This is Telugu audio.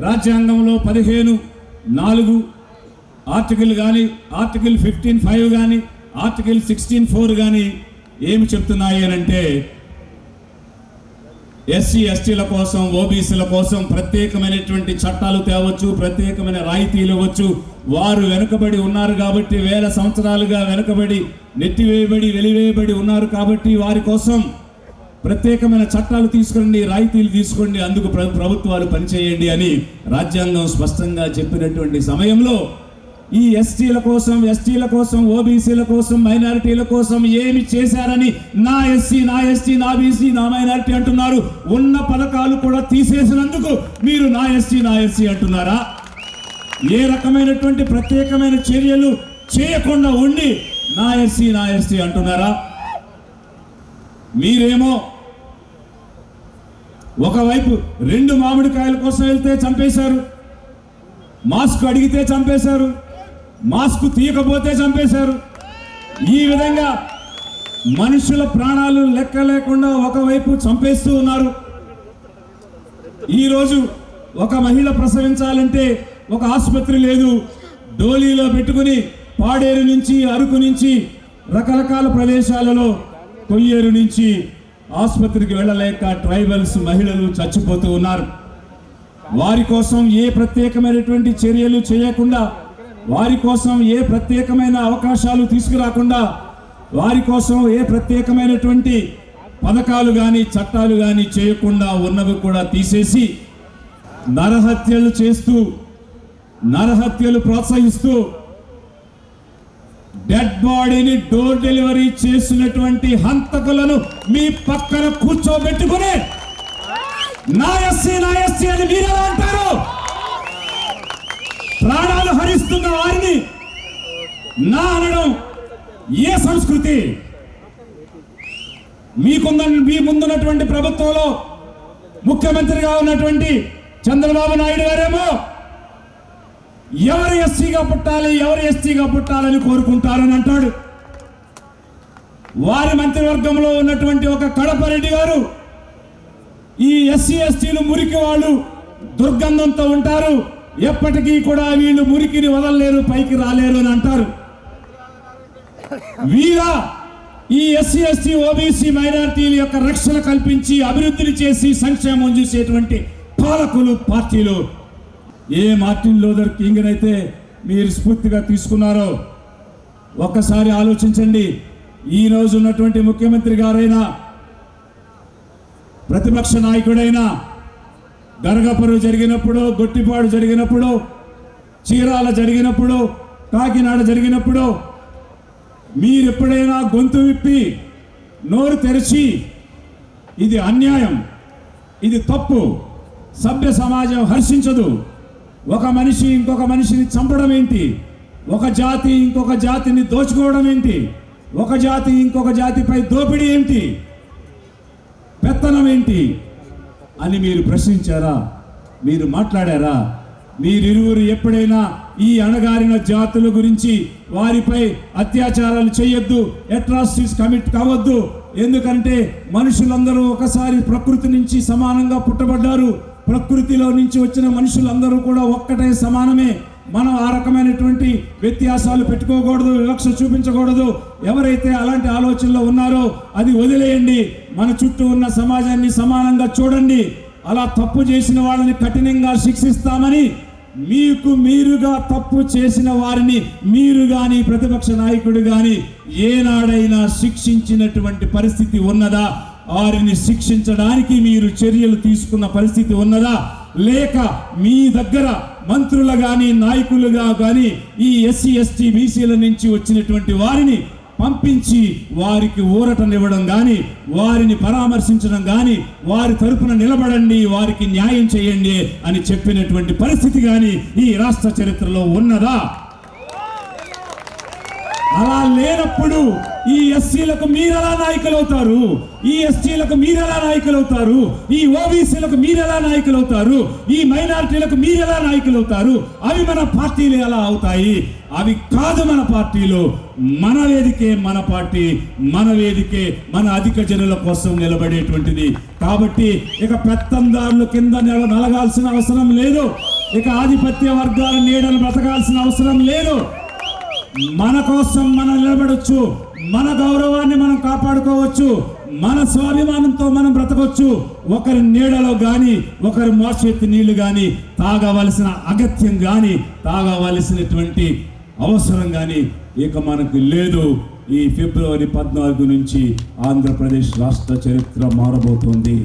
రాజ్యాంగంలో 15(4) ఆర్టికల్ కానీ, ఆర్టికల్ 15(5) కానీ, ఆర్టికల్ 16(4) కానీ ఏమి చెప్తున్నాయి అంటే ఎస్సీ ఎస్టీల కోసం, ఓబీసీల కోసం ప్రత్యేకమైనటువంటి చట్టాలు తేవచ్చు, ప్రత్యేకమైన రాయితీలు ఇవ్వచ్చు. వారు వెనుకబడి ఉన్నారు కాబట్టి, వేల సంవత్సరాలుగా వెనుకబడి, నెట్టివేయబడి, వెలివేయబడి ఉన్నారు కాబట్టి వారి కోసం ప్రత్యేకమైన చట్టాలు తీసుకోండి, రాయితీలు తీసుకోండి, అందుకు ప్రభుత్వాలు పనిచేయండి అని రాజ్యాంగం స్పష్టంగా చెప్పినటువంటి సమయంలో ఈ ఎస్టీల కోసం, ఓబీసీల కోసం, మైనారిటీల కోసం ఏమి చేశారని నా ఎస్సీ, నా ఎస్టీ, నా బీసీ, నా మైనారిటీ అంటున్నారు. ఉన్న పథకాలు కూడా తీసేసినందుకు మీరు నా ఎస్సీ అంటున్నారా? ఏ రకమైనటువంటి ప్రత్యేకమైన చర్యలు చేయకుండా ఉండి నా ఎస్సీ అంటున్నారా? మీరేమో ఒకవైపు 2 మామిడికాయల కోసం వెళ్తే చంపేశారు, మాస్క్ అడిగితే చంపేశారు, మాస్క్ తీయకపోతే చంపేశారు. ఈ విధంగా మనుషుల ప్రాణాలు లెక్క లేకుండా ఒకవైపు చంపేస్తూ ఉన్నారు. ఈరోజు ఒక మహిళ ప్రసవించాలంటే ఒక ఆసుపత్రి లేదు, డోలీలో పెట్టుకుని పాడేరు నుంచి, అరకు నుంచి, రకరకాల ప్రదేశాలలో కొయ్యేరు నుంచి ఆసుపత్రికి వెళ్ళలేక ట్రైబల్స్ మహిళలు చచ్చిపోతూ ఉన్నారు. వారి కోసం ఏ ప్రత్యేకమైనటువంటి చర్యలు చేయకుండా, వారి కోసం ఏ ప్రత్యేకమైన అవకాశాలు తీసుకురాకుండా, వారి కోసం ఏ ప్రత్యేకమైనటువంటి పథకాలు కానీ, చట్టాలు కానీ చేయకుండా ఉన్నవి కూడా తీసేసి నరహత్యలు చేస్తూ, నరహత్యలు ప్రోత్సహిస్తూ, డెడ్ బాడీని డోర్ డెలివరీ చేసినటువంటి హంతకులను మీ పక్కన కూర్చోబెట్టుకుని నా ఎస్సీ అని మీరెలా అంటారు? ప్రాణాలు హరిస్తున్న వారిని నా అనడం ఏ సంస్కృతి? మీ ముందున్నటువంటి ప్రభుత్వంలో ముఖ్యమంత్రిగా ఉన్నటువంటి చంద్రబాబు నాయుడు గారేమో ఎవరు ఎస్సీగా పుట్టాలి, ఎవరు ఎస్టీగా పుట్టాలని కోరుకుంటారని అంటాడు. వారి మంత్రివర్గంలో ఉన్నటువంటి ఒక కడపరెడ్డి గారు ఈ ఎస్సీ ఎస్టీలు మురికి వాళ్ళు దుర్గంధంతో ఉంటారు, ఎప్పటికీ కూడా వీళ్ళు మురికిని వదలలేరు, పైకి రాలేరు అని అంటారు. వీరా ఈ ఎస్సీ ఎస్టీ ఓబీసీ మైనారిటీల యొక్క రక్షణ కల్పించి అభివృద్ధిని చేసి సంక్షేమం చూసేటువంటి పాలకులు, పార్టీలు. ఏ మార్టిన్ లూథర్ కింగ్ అయితే మీరు స్ఫూర్తిగా తీసుకున్నారో ఒక్కసారి ఆలోచించండి. ఈ రోజు ఉన్నటువంటి ముఖ్యమంత్రి గారైనా, ప్రతిపక్ష నాయకుడైనా, గరగపరు జరిగినప్పుడు, గొట్టిపాడు జరిగినప్పుడు, చీరాల జరిగినప్పుడు, కాకినాడ జరిగినప్పుడు మీరెప్పుడైనా గొంతు విప్పి నోరు తెరిచి ఇది అన్యాయం, ఇది తప్పు, సభ్య సమాజం హర్షించదు, ఒక మనిషి ఇంకొక మనిషిని చంపడం ఏంటి, ఒక జాతి ఇంకొక జాతిని దోచుకోవడం ఏంటి, ఒక జాతి ఇంకొక జాతిపై దోపిడీ ఏంటి, పెత్తనం ఏంటి అని మీరు ప్రశ్నించారా? మీరు మాట్లాడారా? మీరిరువురు ఎప్పుడైనా ఈ అణగారిన జాతుల గురించి, వారిపై అత్యాచారాలు చేయొద్దు, అట్రాసిటీస్ కమిట్ కావద్దు, ఎందుకంటే మనుషులందరూ ఒకసారి ప్రకృతి నుంచి సమానంగా పుట్టబడ్డారు, ప్రకృతిలో నుంచి వచ్చిన మనుషులందరూ కూడా ఒక్కటే సమానమే, మనం ఆ రకమైనటువంటి వ్యత్యాసాలు పెట్టుకోకూడదు, వివక్ష చూపించకూడదు. ఎవరైతే అలాంటి ఆలోచనలో ఉన్నారో అది వదిలేయండి, మన చుట్టూ ఉన్న సమాజాన్ని సమానంగా చూడండి, అలా తప్పు చేసిన వాళ్ళని కఠినంగా శిక్షిస్తామని మీకు మీరుగా తప్పు చేసిన వారిని మీరు కానీ, ప్రతిపక్ష నాయకుడు కానీ ఏనాడైనా శిక్షించినటువంటి పరిస్థితి ఉన్నదా? వారిని శిక్షించడానికి మీరు చర్యలు తీసుకున్న పరిస్థితి ఉన్నదా? లేక మీ దగ్గర మంత్రులు కానీ, నాయకులుగా కానీ ఈ ఎస్సీ ఎస్టీ బీసీల నుంచి వచ్చినటువంటి వారిని పంపించి వారికి ఊరటనివ్వడం కానీ, వారిని పరామర్శించడం కానీ, వారి తరపున నిలబడండి, వారికి న్యాయం చేయండి అని చెప్పినటువంటి పరిస్థితి కానీ ఈ రాష్ట్ర చరిత్రలో ఉన్నదా? అలా లేనప్పుడు ఈ ఎస్సీలకు మీరెలా నాయకులు అవుతారు? ఈ ఎస్టీలకు మీరెలా నాయకులు అవుతారు? ఈ ఓబీసీలకు మీరెలా నాయకులు అవుతారు? ఈ మైనారిటీలకు మీరెలా నాయకులు అవుతారు? అవి మన పార్టీలు ఎలా అవుతాయి? అవి కాదు మన పార్టీలు. మన వేదికే మన పార్టీ, మన వేదికే మన అధిక జనుల కోసం నిలబడేటువంటిది. కాబట్టి ఇక పెత్తందారులు కింద నలగాల్సిన అవసరం లేదు. ఇక ఆధిపత్య వర్గాల నీడను బ్రతకాల్సిన అవసరం లేదు. మన కోసం మనం నిలబడొచ్చు, మన గౌరవాన్ని మనం కాపాడుకోవచ్చు, మన స్వాభిమానంతో మనం బ్రతకొచ్చు. ఒకరి నీడలో కానీ ఒకరి మోచేతి నీళ్లు కానీ తాగవలసిన అగత్యం కానీ తాగవలసినటువంటి అవసరం కానీ ఇక మనకు లేదు. ఈ ఫిబ్రవరి 14 నుంచి ఆంధ్రప్రదేశ్ రాష్ట్ర చరిత్ర మారబోతోంది.